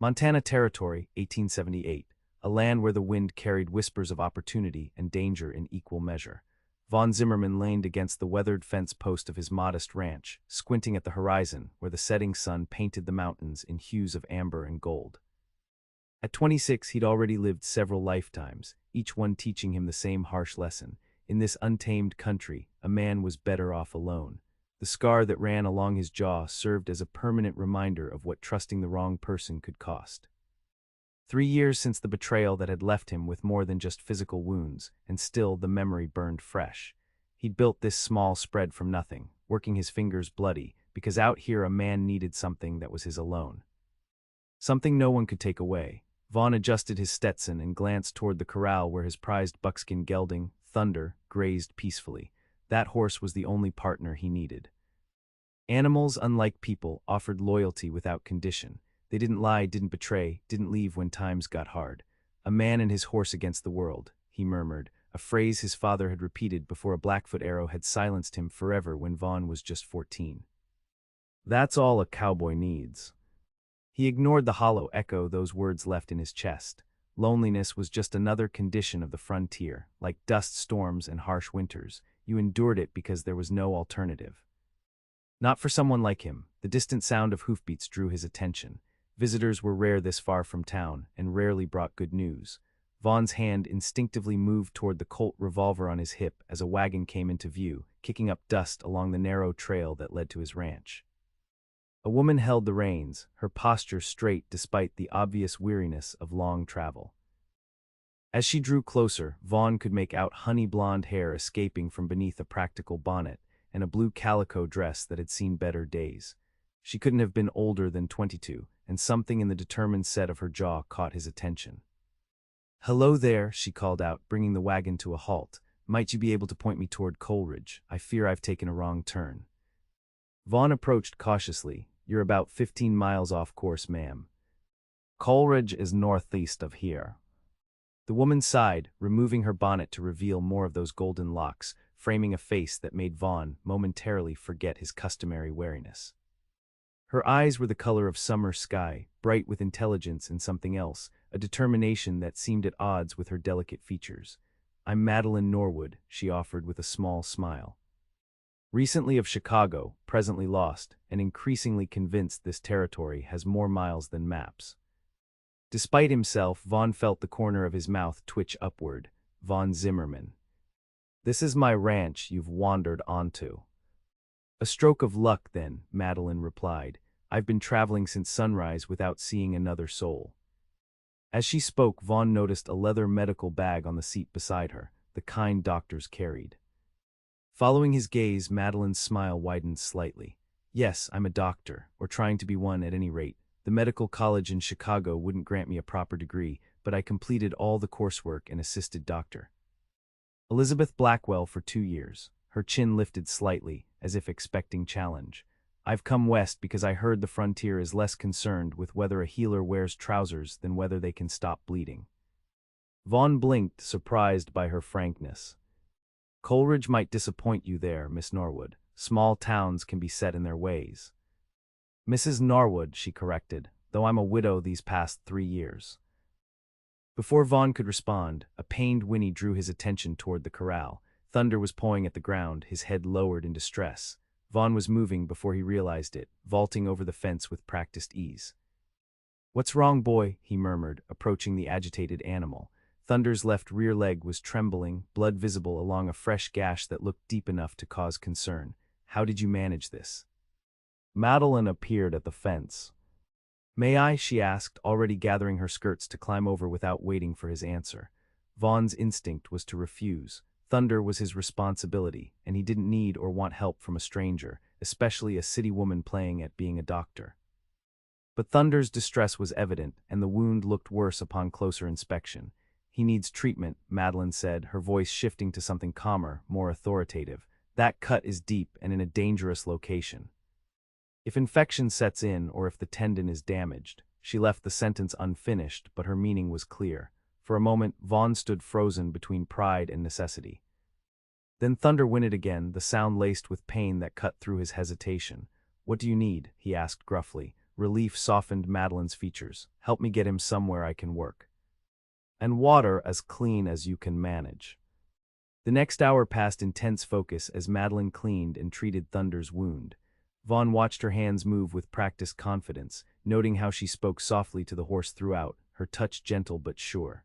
Montana Territory, 1878, a land where the wind carried whispers of opportunity and danger in equal measure. Vaughn Zimmerman leaned against the weathered fence post of his modest ranch, squinting at the horizon where the setting sun painted the mountains in hues of amber and gold. At 26, he'd already lived several lifetimes, each one teaching him the same harsh lesson. In this untamed country, a man was better off alone. The scar that ran along his jaw served as a permanent reminder of what trusting the wrong person could cost. 3 years since the betrayal that had left him with more than just physical wounds, and still the memory burned fresh. He'd built this small spread from nothing, working his fingers bloody, because out here a man needed something that was his alone. Something no one could take away. Vaughn adjusted his Stetson and glanced toward the corral where his prized buckskin gelding, Thunder, grazed peacefully. That horse was the only partner he needed. Animals, unlike people, offered loyalty without condition. They didn't lie, didn't betray, didn't leave when times got hard. "A man and his horse against the world," he murmured, a phrase his father had repeated before a Blackfoot arrow had silenced him forever when Vaughn was just 14. "That's all a cowboy needs." He ignored the hollow echo those words left in his chest. Loneliness was just another condition of the frontier, like dust storms and harsh winters. You endured it because there was no alternative. Not for someone like him. The distant sound of hoofbeats drew his attention. Visitors were rare this far from town, and rarely brought good news. Vaughn's hand instinctively moved toward the Colt revolver on his hip as a wagon came into view, kicking up dust along the narrow trail that led to his ranch. A woman held the reins, her posture straight despite the obvious weariness of long travel. As she drew closer, Vaughn could make out honey-blonde hair escaping from beneath a practical bonnet and a blue calico dress that had seen better days. She couldn't have been older than 22, and something in the determined set of her jaw caught his attention. "Hello there," she called out, bringing the wagon to a halt. "Might you be able to point me toward Coleridge? I fear I've taken a wrong turn." Vaughn approached cautiously. "You're about 15 miles off course, ma'am. Coleridge is northeast of here." The woman sighed, removing her bonnet to reveal more of those golden locks, framing a face that made Vaughn momentarily forget his customary wariness. Her eyes were the color of summer sky, bright with intelligence and something else, a determination that seemed at odds with her delicate features. "I'm Madeleine Norwood," she offered with a small smile. "Recently of Chicago, presently lost, and increasingly convinced this territory has more miles than maps." Despite himself, Vaughn felt the corner of his mouth twitch upward. "Vaughn Zimmerman. This is my ranch you've wandered onto." "A stroke of luck, then," Madeleine replied. "I've been traveling since sunrise without seeing another soul." As she spoke, Vaughn noticed a leather medical bag on the seat beside her, the kind doctors carried. Following his gaze, Madeleine's smile widened slightly. "Yes, I'm a doctor, or trying to be one at any rate. The medical college in Chicago wouldn't grant me a proper degree, but I completed all the coursework and assisted Dr. Elizabeth Blackwell for 2 years." Her chin lifted slightly, as if expecting challenge. "I've come west because I heard the frontier is less concerned with whether a healer wears trousers than whether they can stop bleeding." Vaughn blinked, surprised by her frankness. "Coleridge might disappoint you there, Miss Norwood. Small towns can be set in their ways." "Mrs. Norwood," she corrected, "though I'm a widow these past 3 years." Before Vaughn could respond, a pained whinny drew his attention toward the corral. Thunder was pawing at the ground, his head lowered in distress. Vaughn was moving before he realized it, vaulting over the fence with practiced ease. "What's wrong, boy?" he murmured, approaching the agitated animal. Thunder's left rear leg was trembling, blood visible along a fresh gash that looked deep enough to cause concern. "How did you manage this?" Madeleine appeared at the fence. "May I?" she asked, already gathering her skirts to climb over without waiting for his answer. Vaughn's instinct was to refuse. Thunder was his responsibility, and he didn't need or want help from a stranger, especially a city woman playing at being a doctor. But Thunder's distress was evident, and the wound looked worse upon closer inspection. "He needs treatment," Madeleine said, her voice shifting to something calmer, more authoritative. "That cut is deep and in a dangerous location. If infection sets in or if the tendon is damaged." She left the sentence unfinished, but her meaning was clear. For a moment, Vaughn stood frozen between pride and necessity. Then Thunder whinnied again, the sound laced with pain that cut through his hesitation. "What do you need?" he asked gruffly, Relief softened Madeleine's features. Help me get him somewhere I can work. And water as clean as you can manage. The next hour passed in tense focus as Madeleine cleaned and treated Thunder's wound. Vaughn watched her hands move with practiced confidence, noting how she spoke softly to the horse throughout, her touch gentle but sure.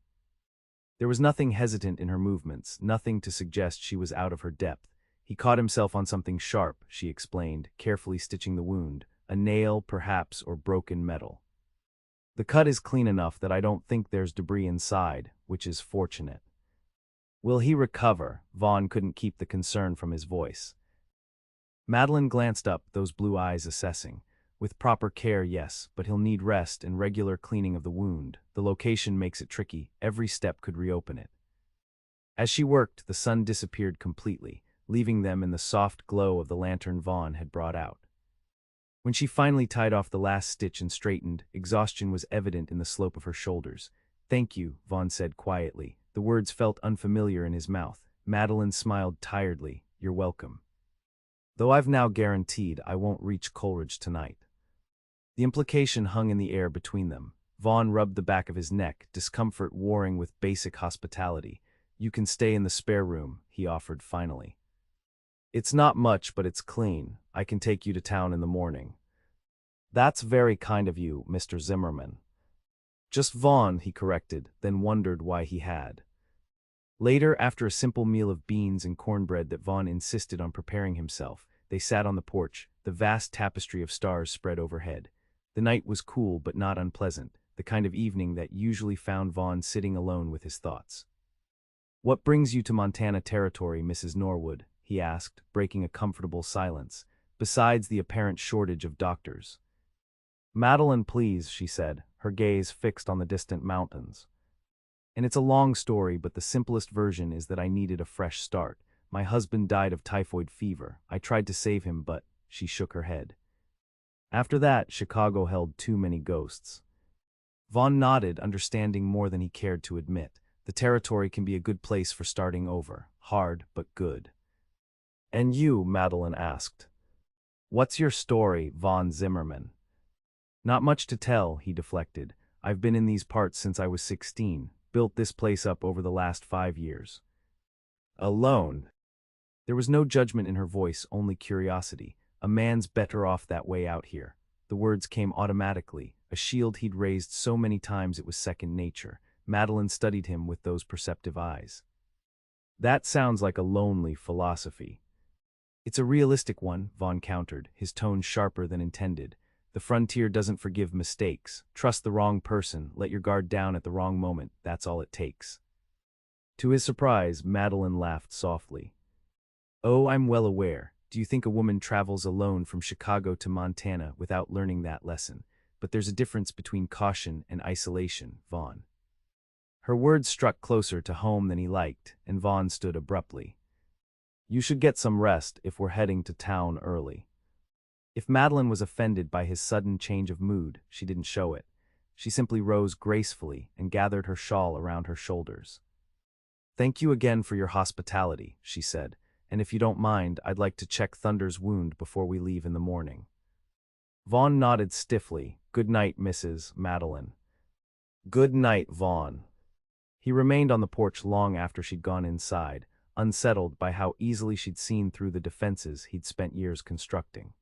There was nothing hesitant in her movements, nothing to suggest she was out of her depth. He caught himself on something sharp, she explained, carefully stitching the wound, a nail, perhaps, or broken metal. The cut is clean enough that I don't think there's debris inside, which is fortunate. Will he recover? Vaughn couldn't keep the concern from his voice. Madeleine glanced up, those blue eyes assessing. With proper care, yes, but he'll need rest and regular cleaning of the wound. The location makes it tricky. Every step could reopen it. As she worked, the sun disappeared completely, leaving them in the soft glow of the lantern Vaughn had brought out. When she finally tied off the last stitch and straightened, exhaustion was evident in the slope of her shoulders. Thank you, Vaughn said quietly. The words felt unfamiliar in his mouth. Madeleine smiled tiredly. You're welcome. Though I've now guaranteed I won't reach Coleridge tonight. The implication hung in the air between them. Vaughn rubbed the back of his neck, discomfort warring with basic hospitality. You can stay in the spare room, he offered finally. It's not much, but it's clean. I can take you to town in the morning. That's very kind of you, Mr. Zimmerman. Just Vaughn, he corrected, then wondered why he had. Later, after a simple meal of beans and cornbread that Vaughn insisted on preparing himself, they sat on the porch, the vast tapestry of stars spread overhead. The night was cool but not unpleasant, the kind of evening that usually found Vaughn sitting alone with his thoughts. What brings you to Montana Territory, Mrs. Norwood? He asked, breaking a comfortable silence, besides the apparent shortage of doctors. Madeleine, please, she said, her gaze fixed on the distant mountains. And it's a long story, but the simplest version is that I needed a fresh start. My husband died of typhoid fever. I tried to save him, but she shook her head. After that, Chicago held too many ghosts. Vaughn nodded, understanding more than he cared to admit. The territory can be a good place for starting over. Hard, but good. And you, Madeleine asked. What's your story, Vaughn Zimmerman? Not much to tell, he deflected. I've been in these parts since I was 16, built this place up over the last 5 years. Alone? There was no judgment in her voice, only curiosity. A man's better off that way out here. The words came automatically, a shield he'd raised so many times it was second nature. Madeleine studied him with those perceptive eyes. That sounds like a lonely philosophy. It's a realistic one, Vaughn countered, his tone sharper than intended. The frontier doesn't forgive mistakes. Trust the wrong person, let your guard down at the wrong moment, that's all it takes. To his surprise, Madeleine laughed softly. Oh, I'm well aware. Do you think a woman travels alone from Chicago to Montana without learning that lesson? But there's a difference between caution and isolation, Vaughn. Her words struck closer to home than he liked, and Vaughn stood abruptly. You should get some rest if we're heading to town early. If Madeleine was offended by his sudden change of mood, she didn't show it. She simply rose gracefully and gathered her shawl around her shoulders. Thank you again for your hospitality, she said, and if you don't mind, I'd like to check Thunder's wound before we leave in the morning. Vaughn nodded stiffly. Good night, Mrs. Madeleine. Good night, Vaughn. He remained on the porch long after she'd gone inside, unsettled by how easily she'd seen through the defenses he'd spent years constructing.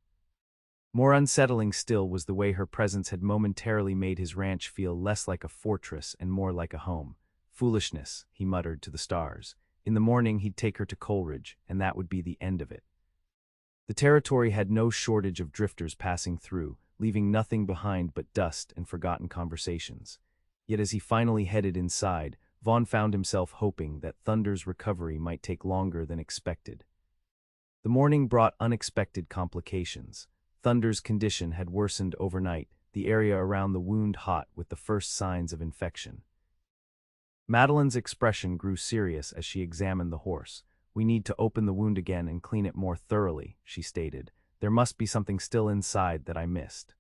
More unsettling still was the way her presence had momentarily made his ranch feel less like a fortress and more like a home. Foolishness, he muttered to the stars. In the morning he'd take her to Coleridge, and that would be the end of it. The territory had no shortage of drifters passing through, leaving nothing behind but dust and forgotten conversations. Yet as he finally headed inside, Vaughn found himself hoping that Thunder's recovery might take longer than expected. The morning brought unexpected complications. Thunder's condition had worsened overnight, the area around the wound hot with the first signs of infection. Madeleine's expression grew serious as she examined the horse. We need to open the wound again and clean it more thoroughly, she stated. There must be something still inside that I missed.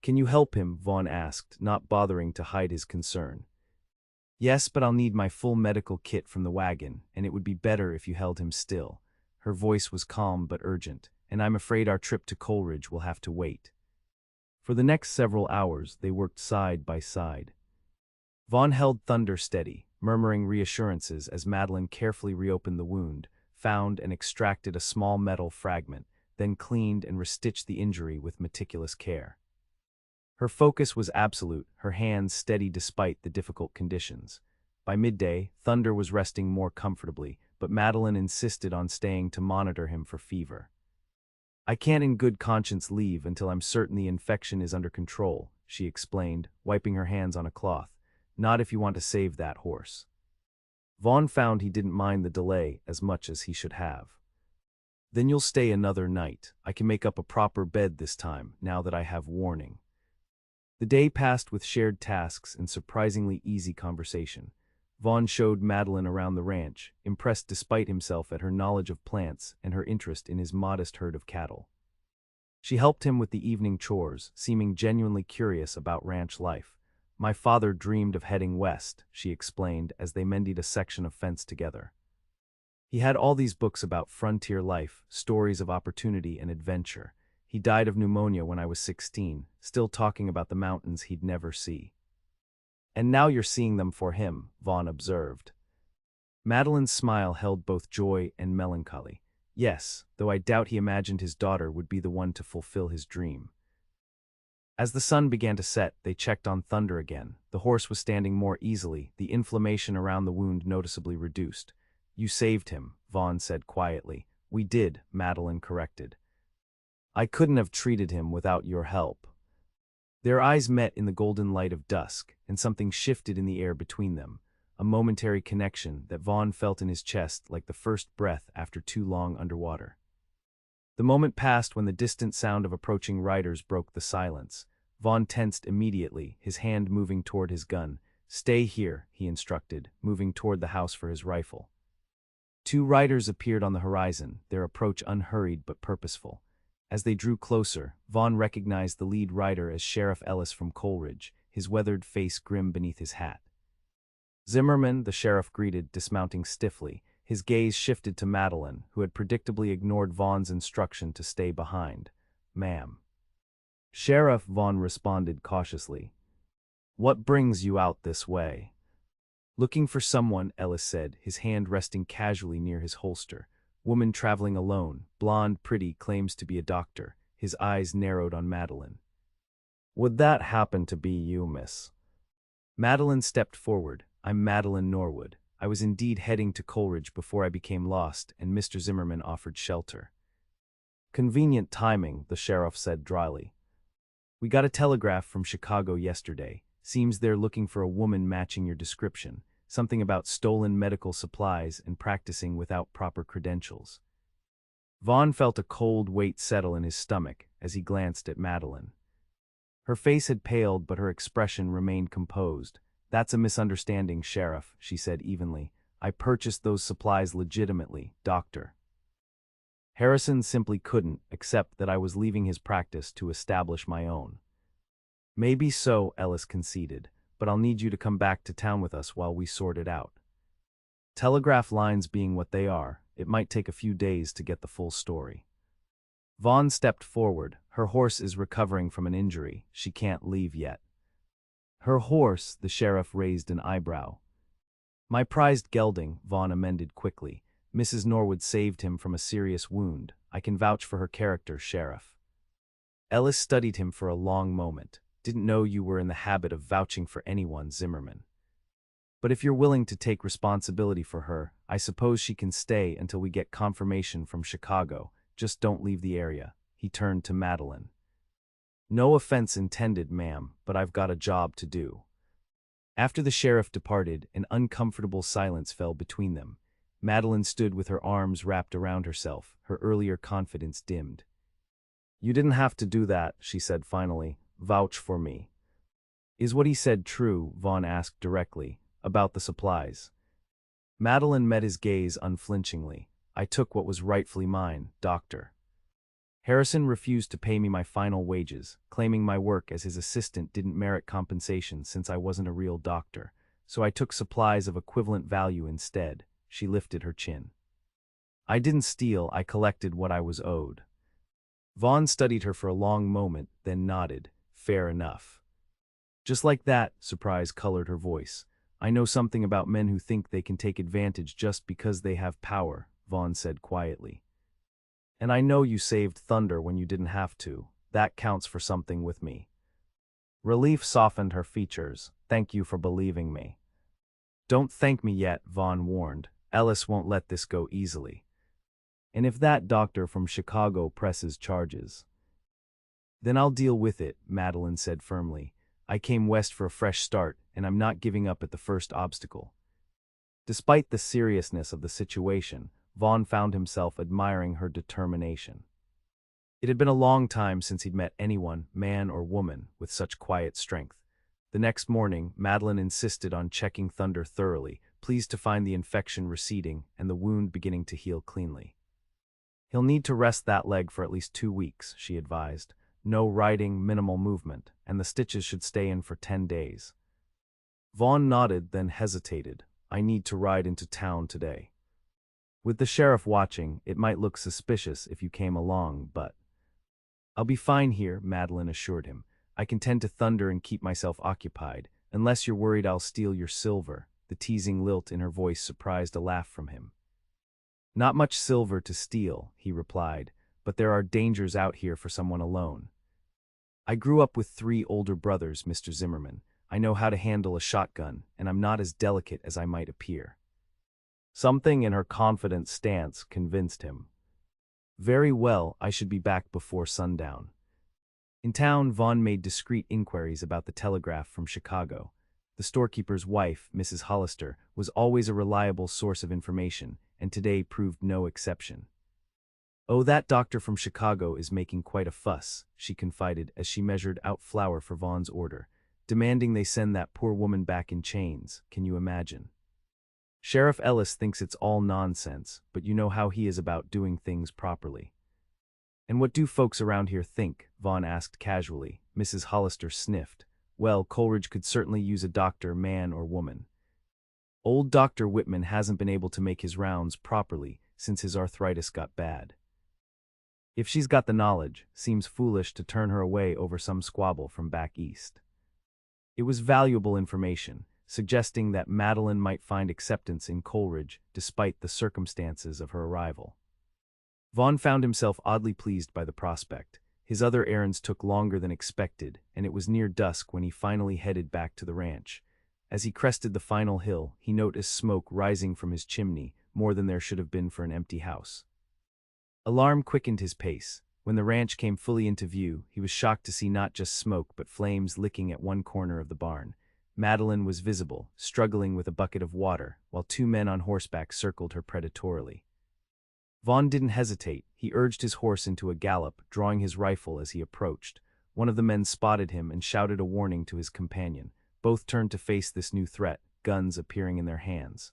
Can you help him? Vaughn asked, not bothering to hide his concern. Yes, but I'll need my full medical kit from the wagon, and it would be better if you held him still. Her voice was calm but urgent, and I'm afraid our trip to Coleridge will have to wait. For the next several hours, they worked side by side. Vaughn held Thunder steady, murmuring reassurances as Madeleine carefully reopened the wound, found and extracted a small metal fragment, then cleaned and restitched the injury with meticulous care. Her focus was absolute, her hands steady despite the difficult conditions. By midday, Thunder was resting more comfortably, but Madeleine insisted on staying to monitor him for fever. "I can't in good conscience leave until I'm certain the infection is under control," she explained, wiping her hands on a cloth. "Not if you want to save that horse." Vaughn found he didn't mind the delay as much as he should have. "Then you'll stay another night. I can make up a proper bed this time, now that I have warning." The day passed with shared tasks and surprisingly easy conversation. Vaughn showed Madeleine around the ranch, impressed despite himself at her knowledge of plants and her interest in his modest herd of cattle. She helped him with the evening chores, seeming genuinely curious about ranch life. "My father dreamed of heading west," she explained as they mended a section of fence together. "He had all these books about frontier life, stories of opportunity and adventure. He died of pneumonia when I was 16, still talking about the mountains he'd never see." "And now you're seeing them for him," Vaughn observed. Madeleine's smile held both joy and melancholy. "Yes, though I doubt he imagined his daughter would be the one to fulfill his dream." As the sun began to set, they checked on Thunder again. The horse was standing more easily, the inflammation around the wound noticeably reduced. "You saved him," Vaughn said quietly. "We did," Madeleine corrected. "I couldn't have treated him without your help." Their eyes met in the golden light of dusk, and something shifted in the air between them, a momentary connection that Vaughn felt in his chest like the first breath after too long underwater. The moment passed when the distant sound of approaching riders broke the silence. Vaughn tensed immediately, his hand moving toward his gun. "Stay here," he instructed, moving toward the house for his rifle. Two riders appeared on the horizon, their approach unhurried but purposeful. As they drew closer, Vaughn recognized the lead rider as Sheriff Ellis from Coleridge, his weathered face grim beneath his hat. "Zimmerman," the sheriff greeted, dismounting stiffly. His gaze shifted to Madeleine, who had predictably ignored Vaughn's instruction to stay behind. "Ma'am." "Sheriff," Vaughn responded cautiously. "What brings you out this way?" "Looking for someone," Ellis said, his hand resting casually near his holster. "Woman traveling alone, blonde, pretty, claims to be a doctor." His eyes narrowed on Madeleine. "Would that happen to be you, miss?" Madeleine stepped forward. "I'm Madeleine Norwood. I was indeed heading to Coleridge before I became lost, and Mr. Zimmerman offered shelter." "Convenient timing," the sheriff said dryly. "We got a telegraph from Chicago yesterday. Seems they're looking for a woman matching your description. Something about stolen medical supplies and practicing without proper credentials." Vaughn felt a cold weight settle in his stomach as he glanced at Madeleine. Her face had paled, but her expression remained composed. "That's a misunderstanding, Sheriff," she said evenly. "I purchased those supplies legitimately, Doctor. Harrison simply couldn't accept that I was leaving his practice to establish my own." "Maybe so," Ellis conceded, "but I'll need you to come back to town with us while we sort it out." Telegraph lines being what they are, it might take a few days to get the full story. Vaughn stepped forward. "Her horse is recovering from an injury. She can't leave yet." "Her horse?" The sheriff raised an eyebrow. "My prized gelding," Vaughn amended quickly. "Mrs. Norwood saved him from a serious wound. I can vouch for her character, Sheriff." Ellis studied him for a long moment. "Didn't know you were in the habit of vouching for anyone, Zimmerman. But if you're willing to take responsibility for her, I suppose she can stay until we get confirmation from Chicago. Just don't leave the area." He turned to Madeleine. "No offense intended, ma'am, but I've got a job to do." After the sheriff departed, an uncomfortable silence fell between them. Madeleine stood with her arms wrapped around herself, her earlier confidence dimmed. "You didn't have to do that," she said finally. "Vouch for me." "Is what he said true?" Vaughn asked directly. "About the supplies?" Madeleine met his gaze unflinchingly. "I took what was rightfully mine, Doctor. Harrison refused to pay me my final wages, claiming my work as his assistant didn't merit compensation since I wasn't a real doctor, so I took supplies of equivalent value instead." She lifted her chin. "I didn't steal, I collected what I was owed." Vaughn studied her for a long moment, then nodded. Fair enough. Just like that, surprise colored her voice. I know something about men who think they can take advantage just because they have power, Vaughn said quietly. And I know you saved Thunder when you didn't have to. That counts for something with me. Relief softened her features. Thank you for believing me. Don't thank me yet, Vaughn warned. Ellis won't let this go easily. And if that doctor from Chicago presses charges, then I'll deal with it, Madeleine said firmly. I came west for a fresh start, and I'm not giving up at the first obstacle. Despite the seriousness of the situation, Vaughn found himself admiring her determination. It had been a long time since he'd met anyone, man or woman, with such quiet strength. The next morning, Madeleine insisted on checking Thunder thoroughly, pleased to find the infection receding and the wound beginning to heal cleanly. He'll need to rest that leg for at least 2 weeks, she advised. No riding, minimal movement, and the stitches should stay in for 10 days. Vaughn nodded, then hesitated. I need to ride into town today. With the sheriff watching, it might look suspicious if you came along, but I'll be fine here, Madeleine assured him. I can tend to Thunder and keep myself occupied, unless you're worried I'll steal your silver. The teasing lilt in her voice surprised a laugh from him. Not much silver to steal, he replied, but there are dangers out here for someone alone. I grew up with 3 older brothers, Mr. Zimmerman. I know how to handle a shotgun, and I'm not as delicate as I might appear. Something in her confident stance convinced him. Very well, I should be back before sundown. In town, Vaughn made discreet inquiries about the telegraph from Chicago. The storekeeper's wife, Mrs. Hollister, was always a reliable source of information, and today proved no exception. Oh, that doctor from Chicago is making quite a fuss, she confided as she measured out flour for Vaughn's order, demanding they send that poor woman back in chains. Can you imagine? Sheriff Ellis thinks it's all nonsense, but you know how he is about doing things properly. And what do folks around here think? Vaughn asked casually. Mrs. Hollister sniffed. Well, Coleridge could certainly use a doctor, man or woman. Old Dr. Whitman hasn't been able to make his rounds properly since his arthritis got bad. If she's got the knowledge, seems foolish to turn her away over some squabble from back east. It was valuable information, suggesting that Madeleine might find acceptance in Coleridge despite the circumstances of her arrival. Vaughn found himself oddly pleased by the prospect. His other errands took longer than expected, and it was near dusk when he finally headed back to the ranch. As he crested the final hill, he noticed smoke rising from his chimney, more than there should have been for an empty house. Alarm quickened his pace. When the ranch came fully into view, he was shocked to see not just smoke but flames licking at one corner of the barn. Madeleine was visible, struggling with a bucket of water, while 2 men on horseback circled her predatorily. Vaughn didn't hesitate. He urged his horse into a gallop, drawing his rifle as he approached. One of the men spotted him and shouted a warning to his companion. Both turned to face this new threat, guns appearing in their hands.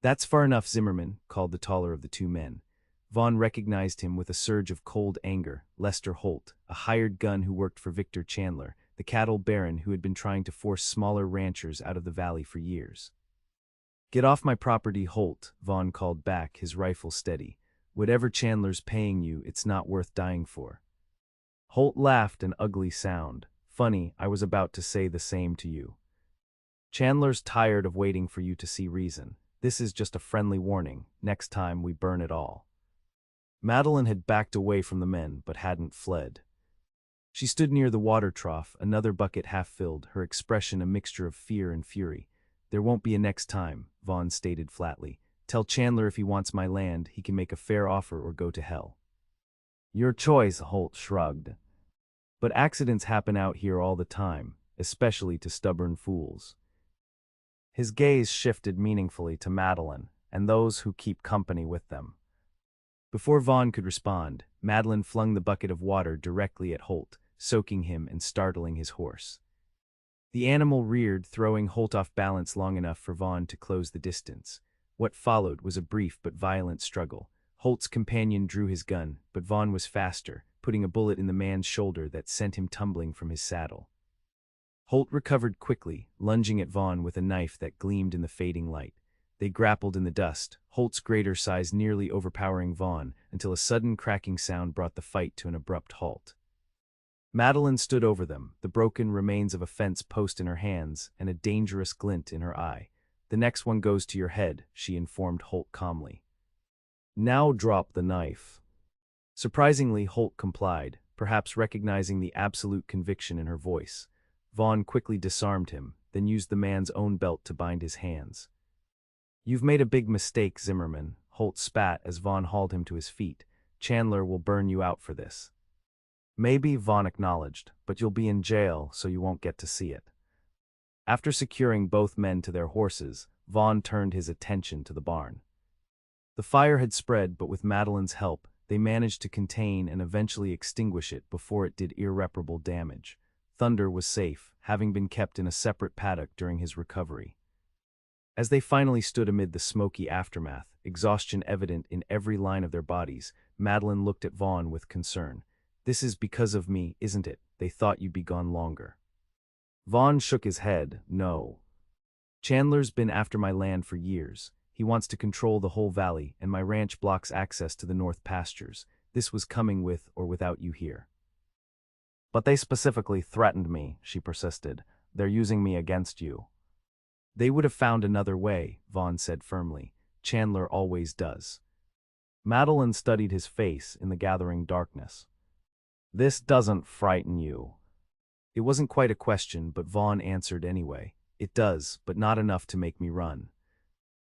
That's far enough, Zimmerman, called the taller of the 2 men. Vaughn recognized him with a surge of cold anger. Lester Holt, a hired gun who worked for Victor Chandler, the cattle baron who had been trying to force smaller ranchers out of the valley for years. Get off my property, Holt, Vaughn called back, his rifle steady. Whatever Chandler's paying you, it's not worth dying for. Holt laughed an ugly sound. Funny, I was about to say the same to you. Chandler's tired of waiting for you to see reason. This is just a friendly warning. Next time we burn it all. Madeleine had backed away from the men, but hadn't fled. She stood near the water trough, another bucket half-filled, her expression a mixture of fear and fury. There won't be a next time, Vaughn stated flatly. Tell Chandler if he wants my land, he can make a fair offer or go to hell. Your choice, Holt shrugged. But accidents happen out here all the time, especially to stubborn fools. His gaze shifted meaningfully to Madeleine and those who keep company with them. Before Vaughn could respond, Madeleine flung the bucket of water directly at Holt, soaking him and startling his horse. The animal reared, throwing Holt off balance long enough for Vaughn to close the distance. What followed was a brief but violent struggle. Holt's companion drew his gun, but Vaughn was faster, putting a bullet in the man's shoulder that sent him tumbling from his saddle. Holt recovered quickly, lunging at Vaughn with a knife that gleamed in the fading light. They grappled in the dust, Holt's greater size nearly overpowering Vaughn, until a sudden cracking sound brought the fight to an abrupt halt. Madeleine stood over them, the broken remains of a fence post in her hands and a dangerous glint in her eye. "The next one goes to your head," she informed Holt calmly. "Now drop the knife." Surprisingly, Holt complied, perhaps recognizing the absolute conviction in her voice. Vaughn quickly disarmed him, then used the man's own belt to bind his hands. "You've made a big mistake, Zimmerman," Holt spat as Vaughn hauled him to his feet. "Chandler will burn you out for this." "Maybe," Vaughn acknowledged, "but you'll be in jail, so you won't get to see it." After securing both men to their horses, Vaughn turned his attention to the barn. The fire had spread, but with Madeleine's help, they managed to contain and eventually extinguish it before it did irreparable damage. Thunder was safe, having been kept in a separate paddock during his recovery. As they finally stood amid the smoky aftermath, exhaustion evident in every line of their bodies, Madeleine looked at Vaughn with concern. "This is because of me, isn't it? They thought you'd be gone longer." Vaughn shook his head. "No. Chandler's been after my land for years. He wants to control the whole valley, and my ranch blocks access to the north pastures. This was coming with or without you here." "But they specifically threatened me," she persisted. "They're using me against you." "They would have found another way," Vaughn said firmly. "Chandler always does." Madeleine studied his face in the gathering darkness. "This doesn't frighten you?" It wasn't quite a question, but Vaughn answered anyway. "It does, but not enough to make me run."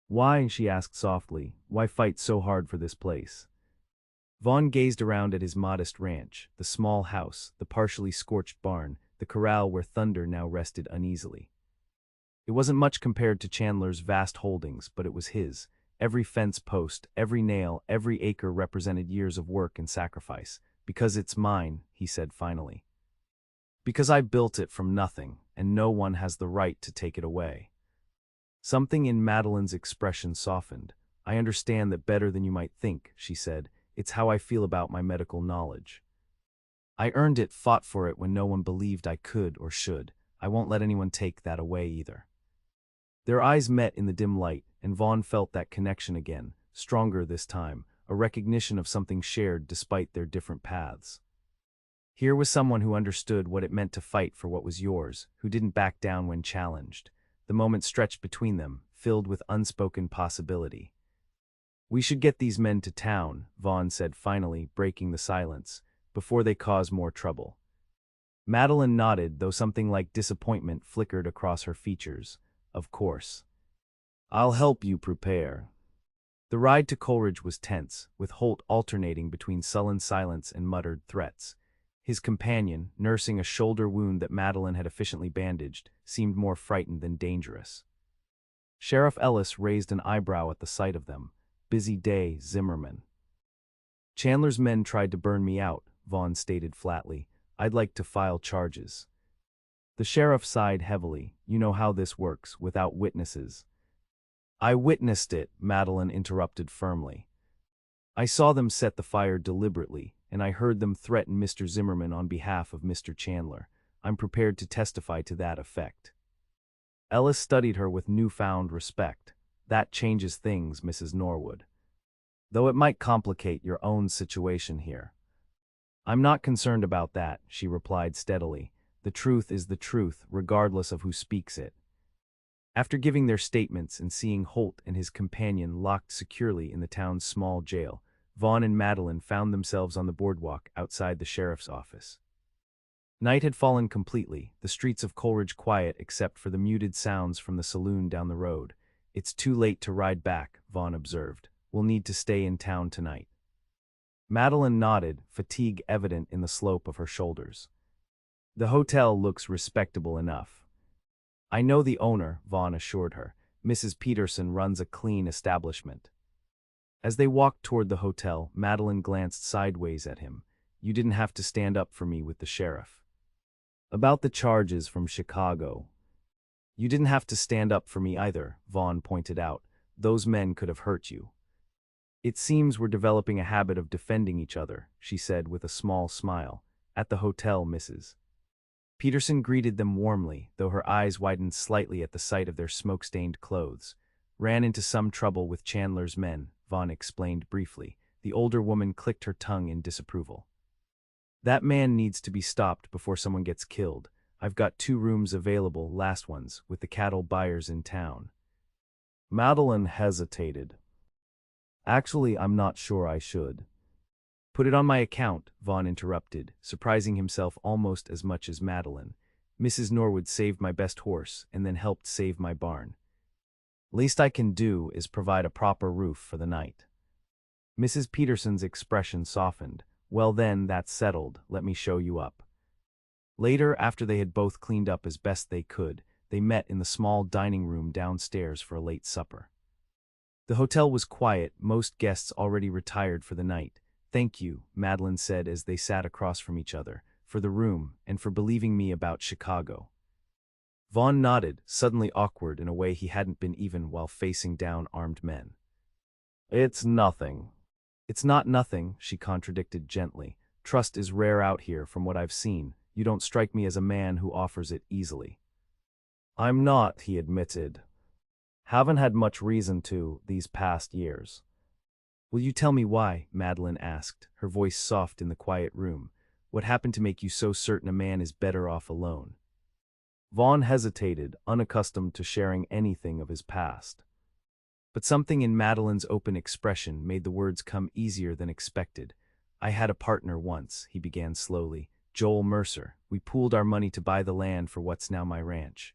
"Why?" she asked softly. "Why fight so hard for this place?" Vaughn gazed around at his modest ranch, the small house, the partially scorched barn, the corral where Thunder now rested uneasily. It wasn't much compared to Chandler's vast holdings, but it was his. Every fence post, every nail, every acre represented years of work and sacrifice. "Because it's mine," he said finally. "Because I built it from nothing, and no one has the right to take it away." Something in Madeleine's expression softened. "I understand that better than you might think," she said. "It's how I feel about my medical knowledge. I earned it, fought for it when no one believed I could or should. I won't let anyone take that away either." Their eyes met in the dim light, and Vaughn felt that connection again, stronger this time, a recognition of something shared despite their different paths. Here was someone who understood what it meant to fight for what was yours, who didn't back down when challenged. The moment stretched between them, filled with unspoken possibility. "We should get these men to town," Vaughn said finally, breaking the silence, "before they cause more trouble." Madeleine nodded, though something like disappointment flickered across her features. "Of course. I'll help you prepare." The ride to Coleridge was tense, with Holt alternating between sullen silence and muttered threats. His companion, nursing a shoulder wound that Madeleine had efficiently bandaged, seemed more frightened than dangerous. Sheriff Ellis raised an eyebrow at the sight of them. "Busy day, Zimmerman." "Chandler's men tried to burn me out," Vaughn stated flatly. "I'd like to file charges." The sheriff sighed heavily. "You know how this works, without witnesses." "I witnessed it," Madeleine interrupted firmly. "I saw them set the fire deliberately, and I heard them threaten Mr. Zimmerman on behalf of Mr. Chandler. I'm prepared to testify to that effect." Ellis studied her with newfound respect. "That changes things, Mrs. Norwood. Though it might complicate your own situation here." "I'm not concerned about that," she replied steadily. "The truth is the truth, regardless of who speaks it." After giving their statements and seeing Holt and his companion locked securely in the town's small jail, Vaughn and Madeleine found themselves on the boardwalk outside the sheriff's office. Night had fallen completely, the streets of Coleridge quiet except for the muted sounds from the saloon down the road. "It's too late to ride back," Vaughn observed. "We'll need to stay in town tonight." Madeleine nodded, fatigue evident in the slope of her shoulders. "The hotel looks respectable enough." "I know the owner," Vaughn assured her. "Mrs. Peterson runs a clean establishment." As they walked toward the hotel, Madeleine glanced sideways at him. "You didn't have to stand up for me with the sheriff." "About the charges from Chicago." "You didn't have to stand up for me either," Vaughn pointed out. "Those men could have hurt you." "It seems we're developing a habit of defending each other," she said with a small smile. "At the hotel, Mrs. Peterson greeted them warmly, though her eyes widened slightly at the sight of their smoke-stained clothes. "Ran into some trouble with Chandler's men," Vaughn explained briefly. The older woman clicked her tongue in disapproval. That man needs to be stopped before someone gets killed. I've got 2 rooms available, last ones, with the cattle buyers in town. Madeleine hesitated. Actually, I'm not sure I should. Put it on my account, Vaughn interrupted, surprising himself almost as much as Madeleine. Mrs. Norwood saved my best horse and then helped save my barn. Least I can do is provide a proper roof for the night. Mrs. Peterson's expression softened. Well then, that's settled, let me show you up. Later, after they had both cleaned up as best they could, they met in the small dining room downstairs for a late supper. The hotel was quiet, most guests already retired for the night. Thank you, Madeleine said as they sat across from each other, for the room and for believing me about Chicago. Vaughn nodded, suddenly awkward in a way he hadn't been even while facing down armed men. It's nothing. It's not nothing, she contradicted gently. Trust is rare out here from what I've seen. You don't strike me as a man who offers it easily. I'm not, he admitted. Haven't had much reason to, these past years. Will you tell me why? Madeleine asked, her voice soft in the quiet room. What happened to make you so certain a man is better off alone? Vaughn hesitated, unaccustomed to sharing anything of his past. But something in Madeleine's open expression made the words come easier than expected. I had a partner once, he began slowly, Joel Mercer. We pooled our money to buy the land for what's now my ranch.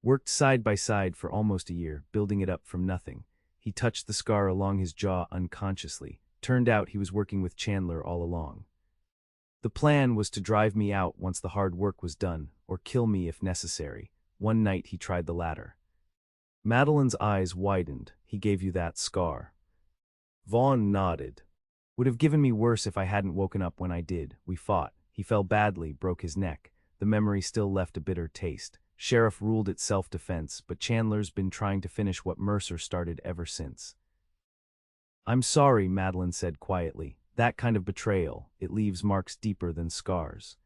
Worked side by side for almost a year, building it up from nothing. He touched the scar along his jaw unconsciously. Turned out he was working with Chandler all along. The plan was to drive me out once the hard work was done, or kill me if necessary. One night he tried the latter. Madeleine's eyes widened. He gave you that scar. Vaughn nodded. Would have given me worse if I hadn't woken up when I did. We fought. He fell badly, broke his neck. The memory still left a bitter taste. Sheriff ruled it self-defense, but Chandler's been trying to finish what Mercer started ever since. I'm sorry, Madeleine said quietly. That kind of betrayal, it leaves marks deeper than scars.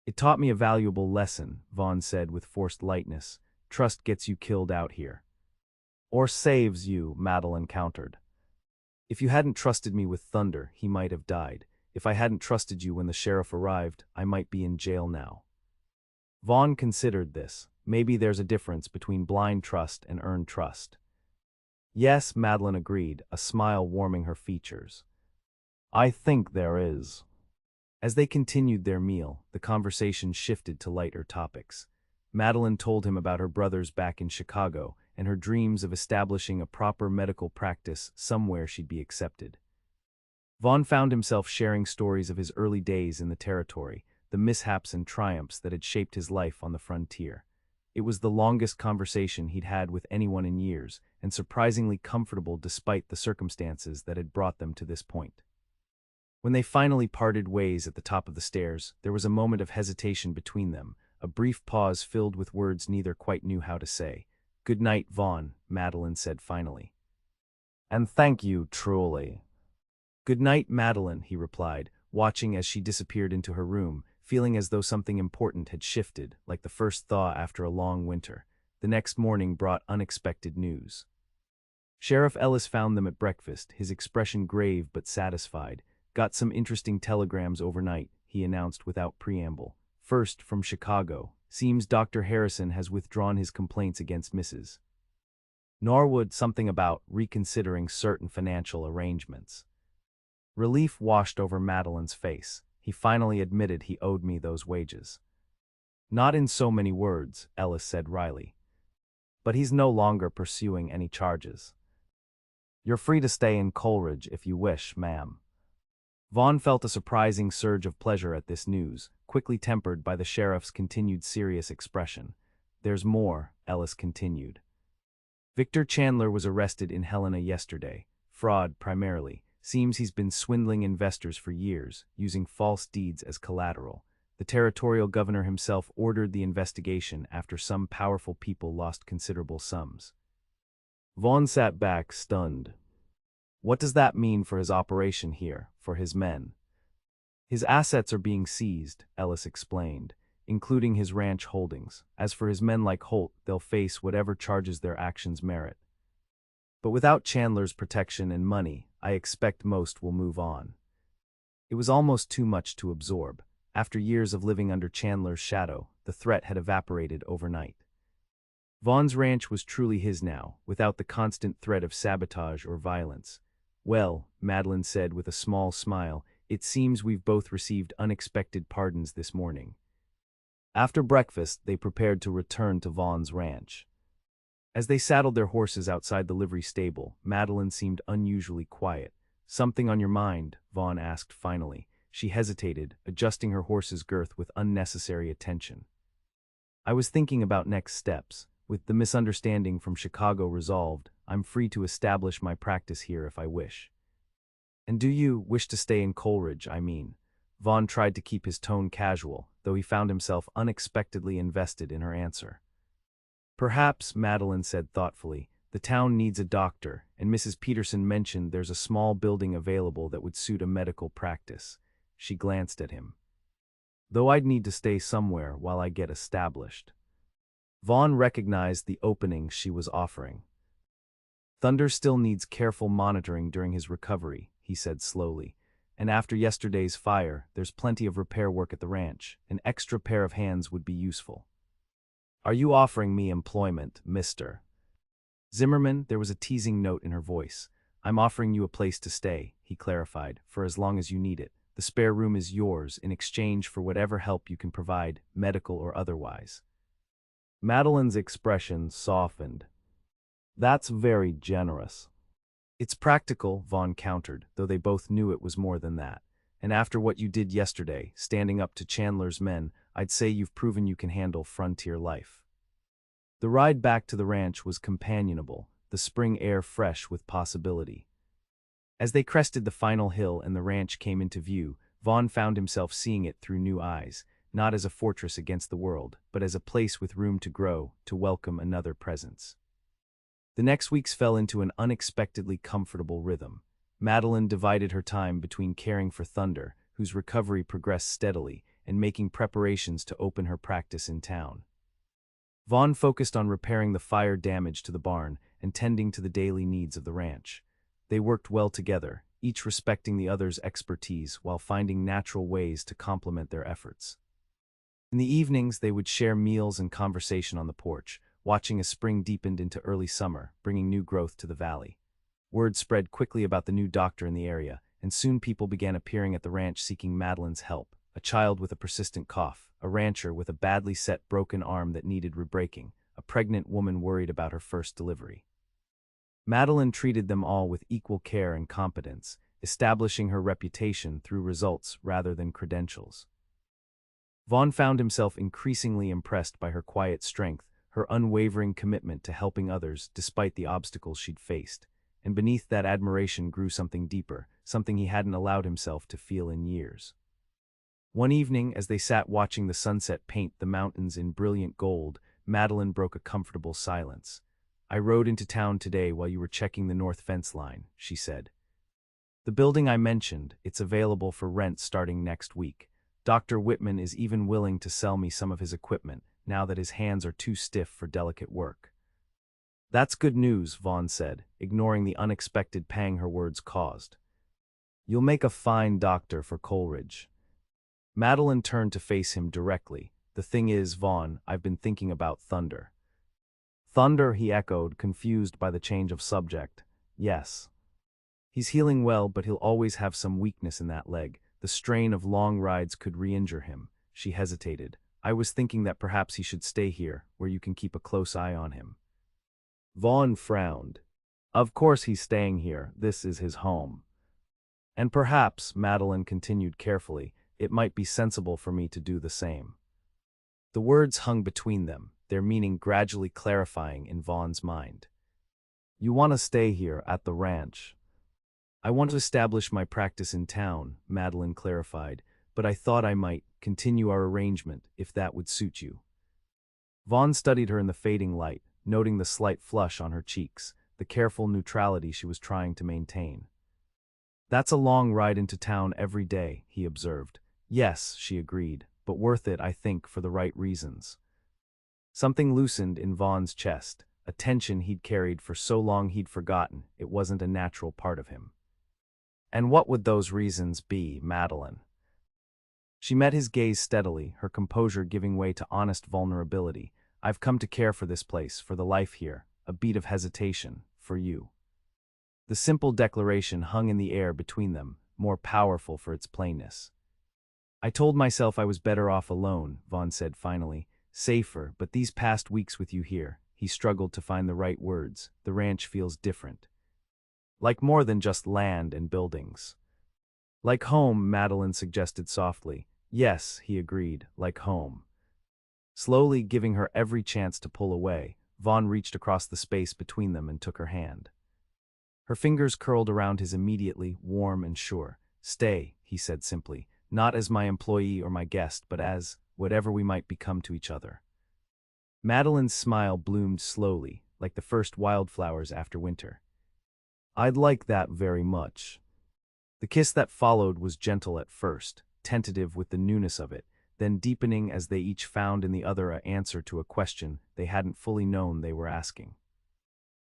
It taught me a valuable lesson, Vaughn said with forced lightness. Trust gets you killed out here. Or saves you, Madeleine countered. If you hadn't trusted me with thunder, he might have died. If I hadn't trusted you when the sheriff arrived, I might be in jail now. Vaughn considered this. Maybe there's a difference between blind trust and earned trust. Yes, Madeleine agreed, a smile warming her features. I think there is. As they continued their meal, the conversation shifted to lighter topics. Madeleine told him about her brothers back in Chicago and her dreams of establishing a proper medical practice somewhere she'd be accepted. Vaughn found himself sharing stories of his early days in the territory, the mishaps and triumphs that had shaped his life on the frontier. It was the longest conversation he'd had with anyone in years, and surprisingly comfortable despite the circumstances that had brought them to this point. When they finally parted ways at the top of the stairs, there was a moment of hesitation between them, a brief pause filled with words neither quite knew how to say. Good night, Vaughn, Madeleine said finally. And thank you, truly. Good night, Madeleine, he replied, watching as she disappeared into her room, feeling as though something important had shifted, like the first thaw after a long winter. The next morning brought unexpected news. Sheriff Ellis found them at breakfast, his expression grave but satisfied. Got some interesting telegrams overnight, he announced without preamble. First, from Chicago. Seems Dr. Harrison has withdrawn his complaints against Mrs. Norwood, something about reconsidering certain financial arrangements. Relief washed over Madeleine's face. He finally admitted he owed me those wages. Not in so many words, Ellis said wryly. But he's no longer pursuing any charges. You're free to stay in Coleridge if you wish, ma'am. Vaughn felt a surprising surge of pleasure at this news, quickly tempered by the sheriff's continued serious expression. There's more, Ellis continued. Victor Chandler was arrested in Helena yesterday. Fraud, primarily. Seems he's been swindling investors for years, using false deeds as collateral. The territorial governor himself ordered the investigation after some powerful people lost considerable sums. Vaughn sat back, stunned. What does that mean for his operation here, for his men? His assets are being seized, Ellis explained, including his ranch holdings. As for his men like Holt, they'll face whatever charges their actions merit. But without Chandler's protection and money, I expect most will move on. It was almost too much to absorb. After years of living under Chandler's shadow, the threat had evaporated overnight. Vaughn's ranch was truly his now, without the constant threat of sabotage or violence. "Well," Madeleine said with a small smile, "it seems we've both received unexpected pardons this morning." After breakfast, they prepared to return to Vaughn's ranch. As they saddled their horses outside the livery stable, Madeleine seemed unusually quiet. "Something on your mind?" Vaughn asked finally. She hesitated, adjusting her horse's girth with unnecessary attention. "I was thinking about next steps. With the misunderstanding from Chicago resolved, I'm free to establish my practice here if I wish." "And do you wish to stay in Coleridge, I mean?" Vaughn tried to keep his tone casual, though he found himself unexpectedly invested in her answer. "Perhaps," Madeleine said thoughtfully, "the town needs a doctor, and Mrs. Peterson mentioned there's a small building available that would suit a medical practice." She glanced at him. "Though I'd need to stay somewhere while I get established." Vaughn recognized the opening she was offering. "Thunder still needs careful monitoring during his recovery," he said slowly. "And after yesterday's fire, there's plenty of repair work at the ranch. An extra pair of hands would be useful." "Are you offering me employment, Mr. Zimmerman?" There was a teasing note in her voice. "I'm offering you a place to stay," he clarified, "for as long as you need it. The spare room is yours in exchange for whatever help you can provide, medical or otherwise." Madeleine's expression softened. "That's very generous." "It's practical," Vaughn countered, though they both knew it was more than that. "And after what you did yesterday, standing up to Chandler's men, I'd say you've proven you can handle frontier life." The ride back to the ranch was companionable, the spring air fresh with possibility. As they crested the final hill and the ranch came into view, Vaughn found himself seeing it through new eyes, not as a fortress against the world, but as a place with room to grow, to welcome another presence. The next weeks fell into an unexpectedly comfortable rhythm. Madeleine divided her time between caring for Thunder, whose recovery progressed steadily, and making preparations to open her practice in town. Vaughn focused on repairing the fire damage to the barn and tending to the daily needs of the ranch. They worked well together, each respecting the other's expertise while finding natural ways to complement their efforts. In the evenings, they would share meals and conversation on the porch, watching as spring deepened into early summer, bringing new growth to the valley. Word spread quickly about the new doctor in the area, and soon people began appearing at the ranch seeking Madeleine's help: a child with a persistent cough, a rancher with a badly set broken arm that needed rebraking, a pregnant woman worried about her first delivery. Madeleine treated them all with equal care and competence, establishing her reputation through results rather than credentials. Vaughn found himself increasingly impressed by her quiet strength, her unwavering commitment to helping others despite the obstacles she'd faced, and beneath that admiration grew something deeper, something he hadn't allowed himself to feel in years. One evening, as they sat watching the sunset paint the mountains in brilliant gold, Madeleine broke a comfortable silence. "I rode into town today while you were checking the north fence line," she said. "The building I mentioned, it's available for rent starting next week. Dr. Whitman is even willing to sell me some of his equipment, now that his hands are too stiff for delicate work." "That's good news," Vaughn said, ignoring the unexpected pang her words caused. "You'll make a fine doctor for Coleridge." Madeleine turned to face him directly. "The thing is, Vaughn, I've been thinking about Thunder." "Thunder," he echoed, confused by the change of subject. "Yes. He's healing well, but he'll always have some weakness in that leg. The strain of long rides could re-injure him." She hesitated. "I was thinking that perhaps he should stay here, where you can keep a close eye on him." Vaughn frowned. "Of course he's staying here. This is his home. And perhaps," Madeleine continued carefully, "it might be sensible for me to do the same." The words hung between them, their meaning gradually clarifying in Vaughn's mind. "You want to stay here at the ranch?" "I want to establish my practice in town," Madeleine clarified, "but I thought I might continue our arrangement if that would suit you." Vaughn studied her in the fading light, noting the slight flush on her cheeks, the careful neutrality she was trying to maintain. "That's a long ride into town every day," he observed. "Yes," she agreed, "but worth it, I think, for the right reasons." Something loosened in Vaughn's chest, a tension he'd carried for so long he'd forgotten it wasn't a natural part of him. And what would those reasons be, Madeleine? She met his gaze steadily, her composure giving way to honest vulnerability. I've come to care for this place, for the life here, a beat of hesitation, for you. The simple declaration hung in the air between them, more powerful for its plainness. I told myself I was better off alone, Vaughn said finally, safer, but these past weeks with you here, he struggled to find the right words. The ranch feels different. Like more than just land and buildings. Like home, Madeleine suggested softly. Yes, he agreed, like home. Slowly giving her every chance to pull away, Vaughn reached across the space between them and took her hand. Her fingers curled around his immediately, warm and sure. Stay, he said simply, not as my employee or my guest, but as whatever we might become to each other. Madeleine's smile bloomed slowly, like the first wildflowers after winter. I'd like that very much. The kiss that followed was gentle at first, tentative with the newness of it, then deepening as they each found in the other an answer to a question they hadn't fully known they were asking.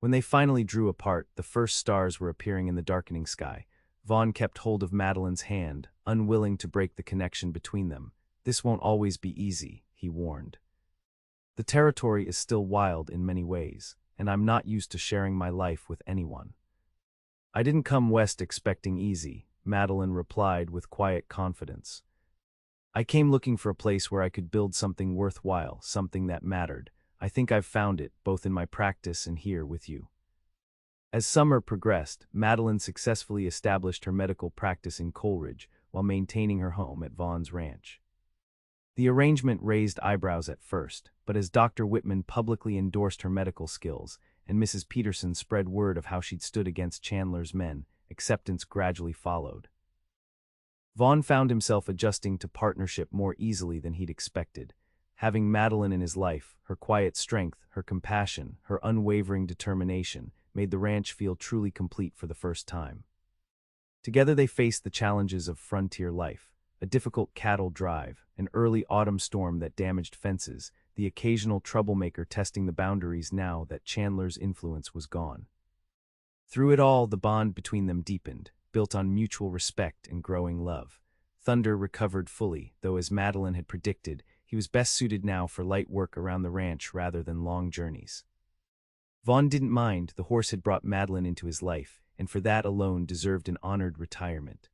When they finally drew apart, the first stars were appearing in the darkening sky. Vaughn kept hold of Madeleine's hand, unwilling to break the connection between them. This won't always be easy, he warned. The territory is still wild in many ways, and I'm not used to sharing my life with anyone. I didn't come west expecting easy, Madeleine replied with quiet confidence. I came looking for a place where I could build something worthwhile, something that mattered. I think I've found it, both in my practice and here with you. As summer progressed, Madeleine successfully established her medical practice in Coleridge while maintaining her home at Vaughn's ranch. The arrangement raised eyebrows at first, but as Dr. Whitman publicly endorsed her medical skills, and Mrs. Peterson spread word of how she'd stood against Chandler's men, acceptance gradually followed. Vaughn found himself adjusting to partnership more easily than he'd expected. Having Madeleine in his life, her quiet strength, her compassion, her unwavering determination, made the ranch feel truly complete for the first time. Together they faced the challenges of frontier life, a difficult cattle drive, an early autumn storm that damaged fences, the occasional troublemaker testing the boundaries now that Chandler's influence was gone. Through it all, the bond between them deepened, built on mutual respect and growing love. Thunder recovered fully, though as Madeleine had predicted, he was best suited now for light work around the ranch rather than long journeys. Vaughn didn't mind, the horse had brought Madeleine into his life, and for that alone deserved an honored retirement.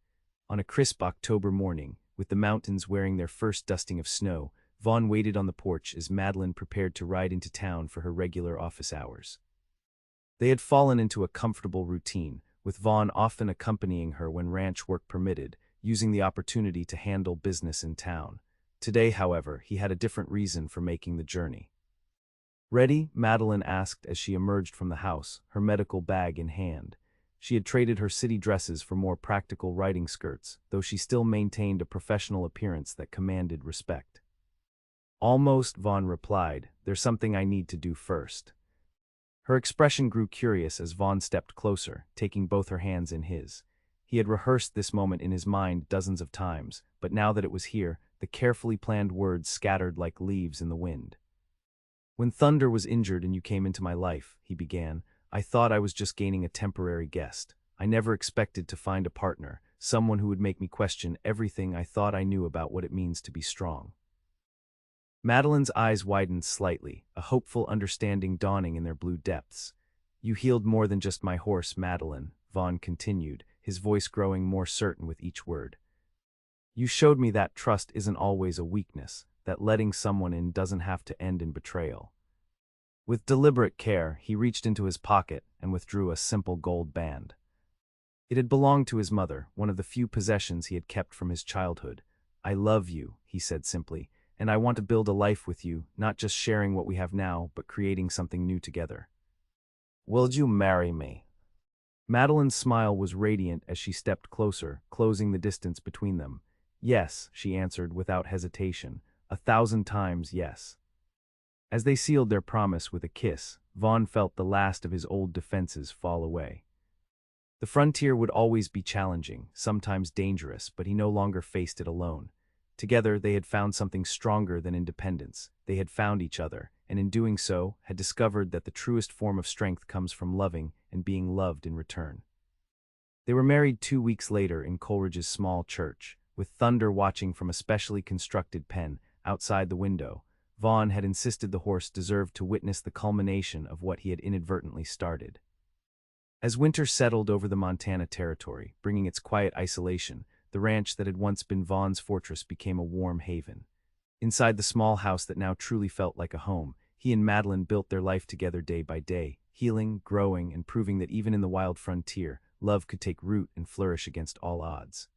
On a crisp October morning, with the mountains wearing their first dusting of snow, Vaughn waited on the porch as Madeleine prepared to ride into town for her regular office hours. They had fallen into a comfortable routine, with Vaughn often accompanying her when ranch work permitted, using the opportunity to handle business in town. Today, however, he had a different reason for making the journey. Ready? Madeleine asked as she emerged from the house, her medical bag in hand. She had traded her city dresses for more practical riding skirts, though she still maintained a professional appearance that commanded respect. Almost, Vaughn replied, there's something I need to do first. Her expression grew curious as Vaughn stepped closer, taking both her hands in his. He had rehearsed this moment in his mind dozens of times, but now that it was here, the carefully planned words scattered like leaves in the wind. When Thunder was injured and you came into my life, he began, I thought I was just gaining a temporary guest. I never expected to find a partner, someone who would make me question everything I thought I knew about what it means to be strong. Madeleine's eyes widened slightly, a hopeful understanding dawning in their blue depths. You healed more than just my horse, Madeleine, Vaughn continued, his voice growing more certain with each word. You showed me that trust isn't always a weakness, that letting someone in doesn't have to end in betrayal. With deliberate care, he reached into his pocket and withdrew a simple gold band. It had belonged to his mother, one of the few possessions he had kept from his childhood. I love you, he said simply, and I want to build a life with you, not just sharing what we have now, but creating something new together. Will you marry me? Madeleine's smile was radiant as she stepped closer, closing the distance between them. Yes, she answered without hesitation, 1,000 times yes. As they sealed their promise with a kiss, Vaughn felt the last of his old defenses fall away. The frontier would always be challenging, sometimes dangerous, but he no longer faced it alone. Together, they had found something stronger than independence. They had found each other, and in doing so, had discovered that the truest form of strength comes from loving and being loved in return. They were married 2 weeks later in Coleridge's small church, with thunder watching from a specially constructed pen outside the window. Vaughn had insisted the horse deserved to witness the culmination of what he had inadvertently started. As winter settled over the Montana territory, bringing its quiet isolation, the ranch that had once been Vaughn's fortress became a warm haven. Inside the small house that now truly felt like a home, he and Madeleine built their life together day by day, healing, growing, and proving that even in the wild frontier, love could take root and flourish against all odds.